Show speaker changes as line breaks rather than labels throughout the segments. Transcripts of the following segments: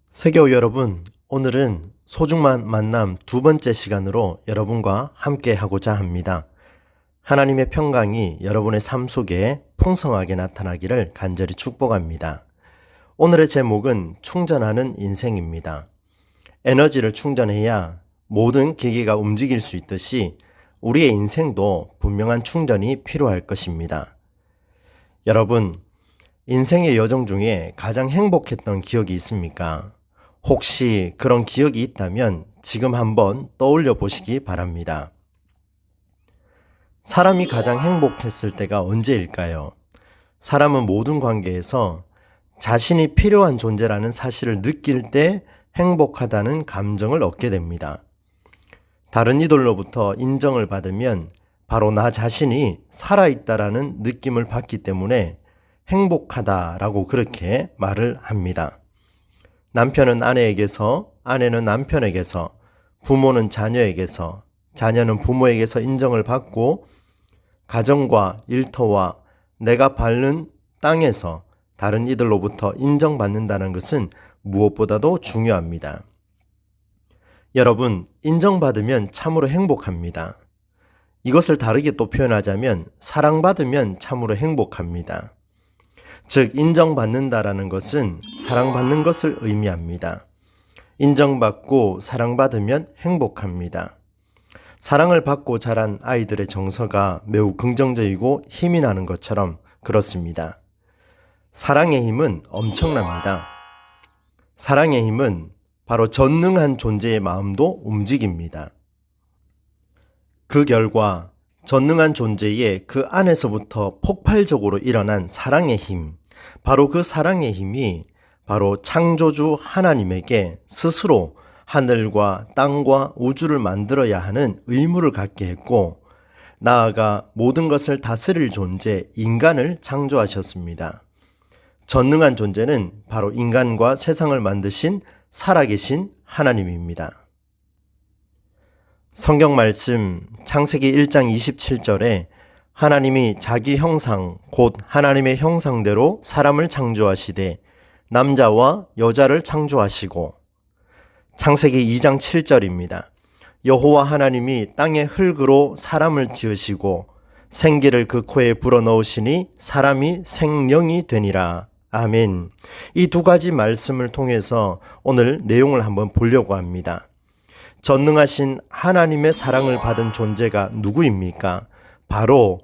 세교 여러분, 오늘은 소중한 만남 두 번째 시간으로 여러분과 함께 하고자 합니다. 하나님의 평강이 여러분의 삶 속에 풍성하게 나타나기를 간절히 축복합니다. 오늘의 제목은 충전하는 인생입니다. 에너지를 충전해야 모든 기기가 움직일 수 있듯이 우리의 인생도 분명한 충전이 필요할 것입니다. 여러분, 인생의 여정 중에 가장 행복했던 기억이 있습니까? 혹시 그런 기억이 있다면 지금 한번 떠올려 보시기 바랍니다. 사람이 가장 행복했을 때가 언제일까요? 사람은 모든 관계에서 자신이 필요한 존재라는 사실을 느낄 때 행복하다는 감정을 얻게 됩니다. 다른 이들로부터 인정을 받으면 바로 나 자신이 살아있다라는 느낌을 받기 때문에 행복하다라고 그렇게 말을 합니다. 남편은 아내에게서, 아내는 남편에게서, 부모는 자녀에게서, 자녀는 부모에게서 인정을 받고 가정과 일터와 내가 밟는 땅에서 다른 이들로부터 인정받는다는 것은 무엇보다도 중요합니다. 여러분, 인정받으면 참으로 행복합니다. 이것을 다르게 또 표현하자면 사랑받으면 참으로 행복합니다. 즉, 인정받는다라는 것은 사랑받는 것을 의미합니다. 인정받고 사랑받으면 행복합니다. 사랑을 받고 자란 아이들의 정서가 매우 긍정적이고 힘이 나는 것처럼 그렇습니다. 사랑의 힘은 엄청납니다. 사랑의 힘은 바로 전능한 존재의 마음도 움직입니다. 그 결과 전능한 존재의 그 안에서부터 폭발적으로 일어난 사랑의 힘, 바로 그 사랑의 힘이 바로 창조주 하나님에게 스스로 하늘과 땅과 우주를 만들어야 하는 의무를 갖게 했고, 나아가 모든 것을 다스릴 존재 인간을 창조하셨습니다. 전능한 존재는 바로 인간과 세상을 만드신 살아계신 하나님입니다. 성경 말씀 창세기 1장 27절에 하나님이 자기 형상 곧 하나님의 형상대로 사람을 창조하시되 남자와 여자를 창조하시고, 창세기 2장 7절입니다. 여호와 하나님이 땅의 흙으로 사람을 지으시고 생기를 그 코에 불어넣으시니 사람이 생령이 되니라. 아멘. 이 두 가지 말씀을 통해서 오늘 내용을 한번 보려고 합니다. 전능하신 하나님의 사랑을 받은 존재가 누구입니까? 바로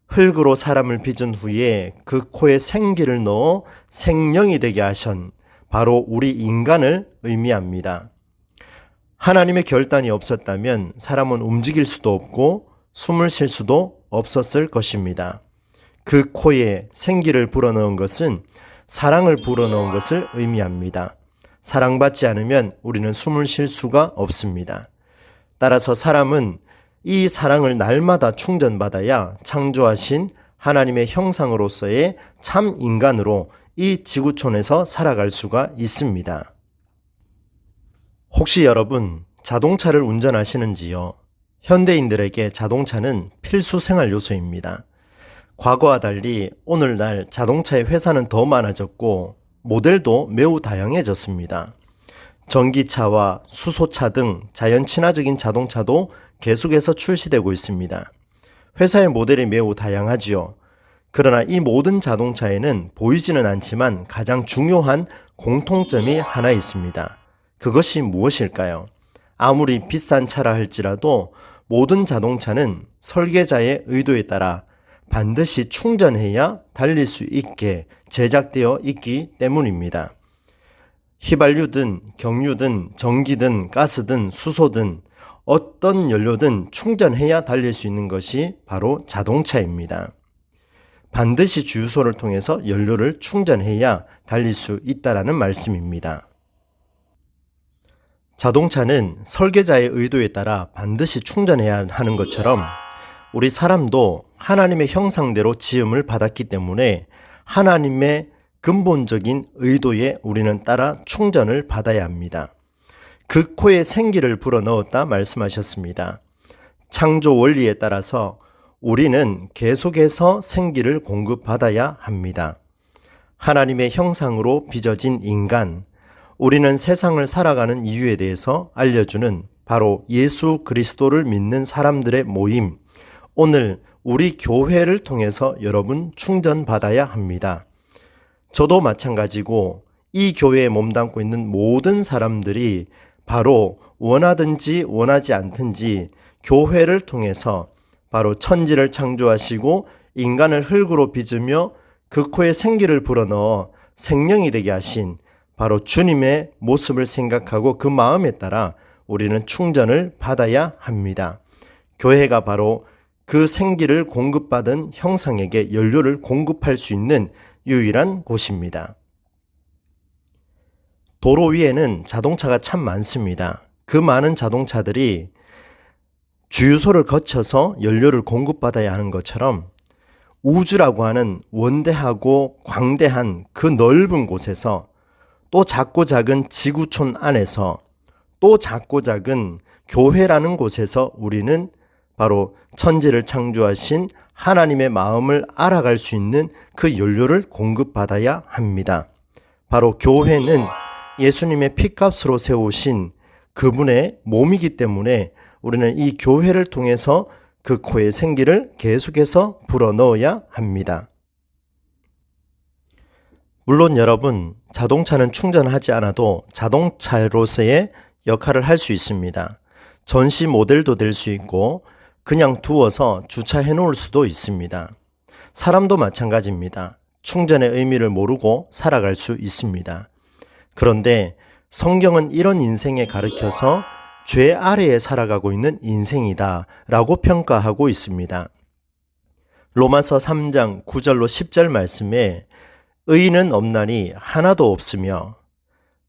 흙으로 사람을 빚은 후에 그 코에 생기를 넣어 생령이 되게 하신 바로 우리 인간을 의미합니다. 하나님의 결단이 없었다면 사람은 움직일 수도 없고 숨을 쉴 수도 없었을 것입니다. 그 코에 생기를 불어넣은 것은 사랑을 불어넣은 것을 의미합니다. 사랑받지 않으면 우리는 숨을 쉴 수가 없습니다. 따라서 사람은 이 사랑을 날마다 충전받아야 창조하신 하나님의 형상으로서의 참 인간으로 이 지구촌에서 살아갈 수가 있습니다. 혹시 여러분 자동차를 운전하시는지요? 현대인들에게 자동차는 필수 생활 요소입니다. 과거와 달리 오늘날 자동차의 회사는 더 많아졌고 모델도 매우 다양해졌습니다. 전기차와 수소차 등 자연 친화적인 자동차도 계속해서 출시되고 있습니다. 회사의 모델이 매우 다양하지요. 그러나 이 모든 자동차에는 보이지는 않지만 가장 중요한 공통점이 하나 있습니다. 그것이 무엇일까요? 아무리 비싼 차라 할지라도 모든 자동차는 설계자의 의도에 따라 반드시 충전해야 달릴 수 있게 제작되어 있기 때문입니다. 휘발유든 경유든 전기든 가스든 수소든 어떤 연료든 충전해야 달릴 수 있는 것이 바로 자동차입니다. 반드시 주유소를 통해서 연료를 충전해야 달릴 수 있다는 말씀입니다. 자동차는 설계자의 의도에 따라 반드시 충전해야 하는 것처럼 우리 사람도 하나님의 형상대로 지음을 받았기 때문에 하나님의 근본적인 의도에 우리는 따라 충전을 받아야 합니다. 그 코에 생기를 불어넣었다 말씀하셨습니다. 창조 원리에 따라서 우리는 계속해서 생기를 공급받아야 합니다. 하나님의 형상으로 빚어진 인간, 우리는 세상을 살아가는 이유에 대해서 알려주는 바로 예수 그리스도를 믿는 사람들의 모임, 오늘 우리 교회를 통해서 여러분 충전받아야 합니다. 저도 마찬가지고 이 교회에 몸담고 있는 모든 사람들이 바로 원하든지 원하지 않든지 교회를 통해서 바로 천지를 창조하시고 인간을 흙으로 빚으며 그 코에 생기를 불어넣어 생명이 되게 하신 바로 주님의 모습을 생각하고 그 마음에 따라 우리는 충전을 받아야 합니다. 교회가 바로 그 생기를 공급받은 형상에게 연료를 공급할 수 있는 유일한 곳입니다. 도로 위에는 자동차가 참 많습니다. 그 많은 자동차들이 주유소를 거쳐서 연료를 공급받아야 하는 것처럼 우주라고 하는 원대하고 광대한 그 넓은 곳에서 또 작고 작은 지구촌 안에서 또 작고 작은 교회라는 곳에서 우리는 바로 천지를 창조하신 하나님의 마음을 알아갈 수 있는 그 연료를 공급받아야 합니다. 바로 교회는 예수님의 피값으로 세우신 그분의 몸이기 때문에 우리는 이 교회를 통해서 그 코에 생기를 계속해서 불어넣어야 합니다. 물론 여러분, 자동차는 충전하지 않아도 자동차로서의 역할을 할 수 있습니다. 전시 모델도 될 수 있고 그냥 두어서 주차해 놓을 수도 있습니다. 사람도 마찬가지입니다. 충전의 의미를 모르고 살아갈 수 있습니다. 그런데 성경은 이런 인생에 가르쳐서 죄 아래에 살아가고 있는 인생이다 라고 평가하고 있습니다. 로마서 3장 9절로 10절 말씀에 의인은 없나니 하나도 없으며,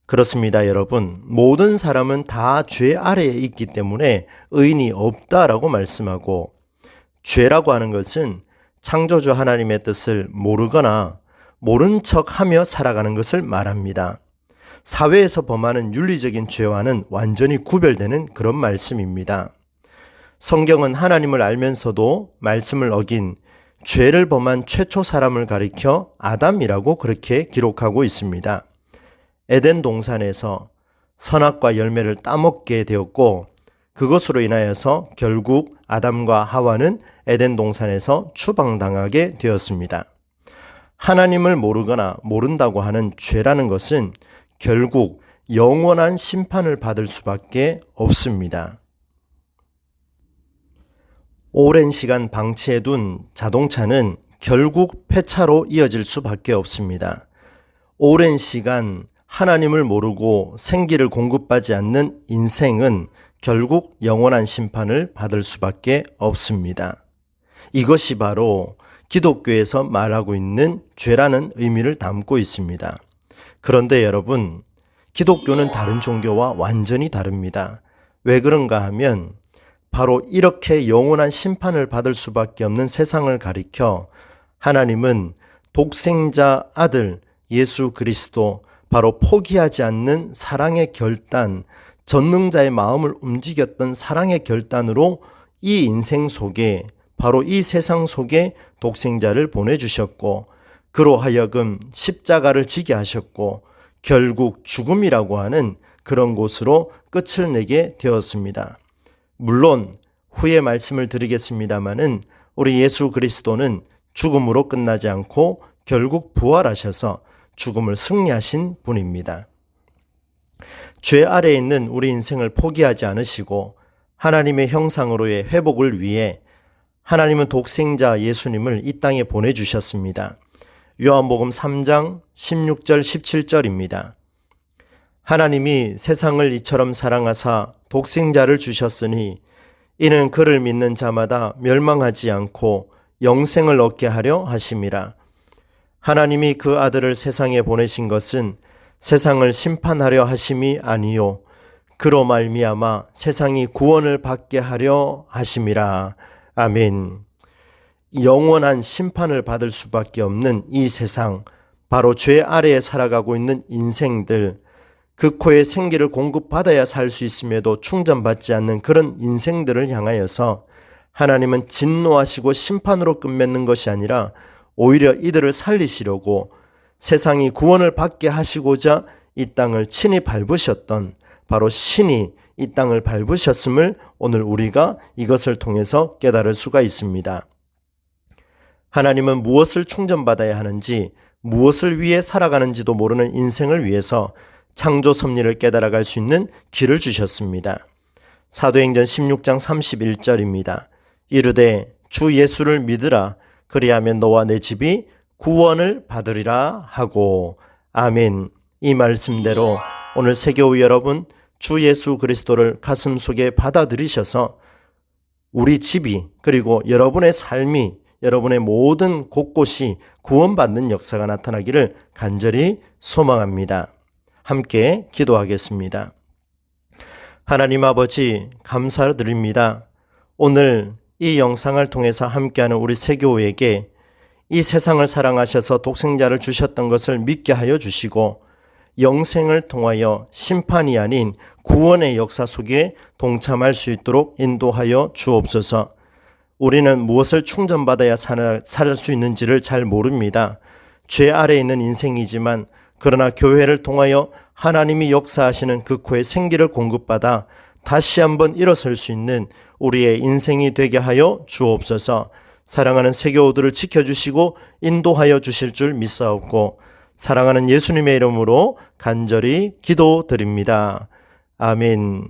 그렇습니다 여러분. 모든 사람은 다 죄 아래에 있기 때문에 의인이 없다라고 말씀하고, 죄라고 하는 것은 창조주 하나님의 뜻을 모르거나 모른 척하며 살아가는 것을 말합니다. 사회에서 범하는 윤리적인 죄와는 완전히 구별되는 그런 말씀입니다. 성경은 하나님을 알면서도 말씀을 어긴 죄를 범한 최초 사람을 가리켜 아담이라고 그렇게 기록하고 있습니다. 에덴 동산에서 선악과 열매를 따먹게 되었고 그것으로 인하여서 결국 아담과 하와는 에덴 동산에서 추방당하게 되었습니다. 하나님을 모르거나 모른다고 하는 죄라는 것은 결국 영원한 심판을 받을 수밖에 없습니다. 오랜 시간 방치해둔 자동차는 결국 폐차로 이어질 수밖에 없습니다. 오랜 시간 하나님을 모르고 생기를 공급받지 않는 인생은 결국 영원한 심판을 받을 수밖에 없습니다. 이것이 바로 기독교에서 말하고 있는 죄라는 의미를 담고 있습니다. 그런데 여러분, 기독교는 다른 종교와 완전히 다릅니다. 왜 그런가 하면 바로 이렇게 영원한 심판을 받을 수밖에 없는 세상을 가리켜 하나님은 독생자 아들 예수 그리스도, 바로 포기하지 않는 사랑의 결단, 전능자의 마음을 움직였던 사랑의 결단으로 이 인생 속에, 바로 이 세상 속에 독생자를 보내주셨고 그로 하여금 십자가를 지게 하셨고 결국 죽음이라고 하는 그런 곳으로 끝을 내게 되었습니다. 물론 후에 말씀을 드리겠습니다마는 우리 예수 그리스도는 죽음으로 끝나지 않고 결국 부활하셔서 죽음을 승리하신 분입니다. 죄 아래에 있는 우리 인생을 포기하지 않으시고 하나님의 형상으로의 회복을 위해 하나님은 독생자 예수님을 이 땅에 보내주셨습니다. 요한복음 3장 16절 17절입니다. 하나님이 세상을 이처럼 사랑하사 독생자를 주셨으니 이는 그를 믿는 자마다 멸망하지 않고 영생을 얻게 하려 하심이라. 하나님이 그 아들을 세상에 보내신 것은 세상을 심판하려 하심이 아니요 그로 말미암아 세상이 구원을 받게 하려 하심이라. 아멘. 영원한 심판을 받을 수밖에 없는 이 세상, 바로 죄 아래에 살아가고 있는 인생들, 그 코에 생기를 공급받아야 살 수 있음에도 충전받지 않는 그런 인생들을 향하여서 하나님은 진노하시고 심판으로 끝맺는 것이 아니라 오히려 이들을 살리시려고 세상이 구원을 받게 하시고자 이 땅을 친히 밟으셨던 바로 신이 이 땅을 밟으셨음을 오늘 우리가 이것을 통해서 깨달을 수가 있습니다. 하나님은 무엇을 충전받아야 하는지, 무엇을 위해 살아가는지도 모르는 인생을 위해서 창조 섭리를 깨달아갈 수 있는 길을 주셨습니다. 사도행전 16장 31절입니다. 이르되 주 예수를 믿으라. 그리하면 너와 내 집이 구원을 받으리라 하고. 아멘. 이 말씀대로 오늘 세교우 여러분, 주 예수 그리스도를 가슴속에 받아들이셔서 우리 집이, 그리고 여러분의 삶이, 여러분의 모든 곳곳이 구원받는 역사가 나타나기를 간절히 소망합니다. 함께 기도하겠습니다. 하나님 아버지, 감사드립니다. 오늘 이 영상을 통해서 함께하는 우리 세교우에게 이 세상을 사랑하셔서 독생자를 주셨던 것을 믿게 하여 주시고 영생을 통하여 심판이 아닌 구원의 역사 속에 동참할 수 있도록 인도하여 주옵소서. 우리는 무엇을 충전받아야 살 수 있는지를 잘 모릅니다. 죄 아래에 있는 인생이지만 그러나 교회를 통하여 하나님이 역사하시는 그 코에 생기를 공급받아 다시 한번 일어설 수 있는 우리의 인생이 되게 하여 주옵소서. 사랑하는 세교우들을 지켜주시고 인도하여 주실 줄 믿사옵고 사랑하는 예수님의 이름으로 간절히 기도드립니다. 아멘.